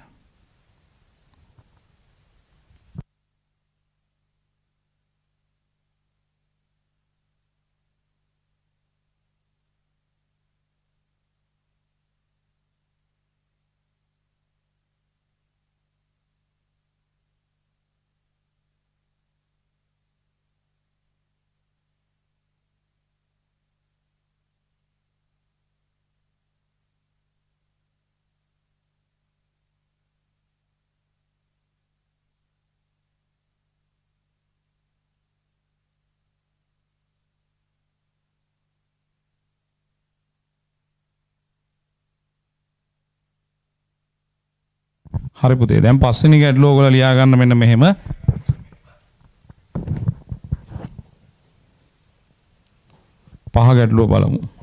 හරි පුතේ. දැන් පස්වෙනි ගැටලුව ඔයගොල්ලෝ ලියා ගන්න මෙන්න මෙහෙම. පහ ගැටලුව බලමු.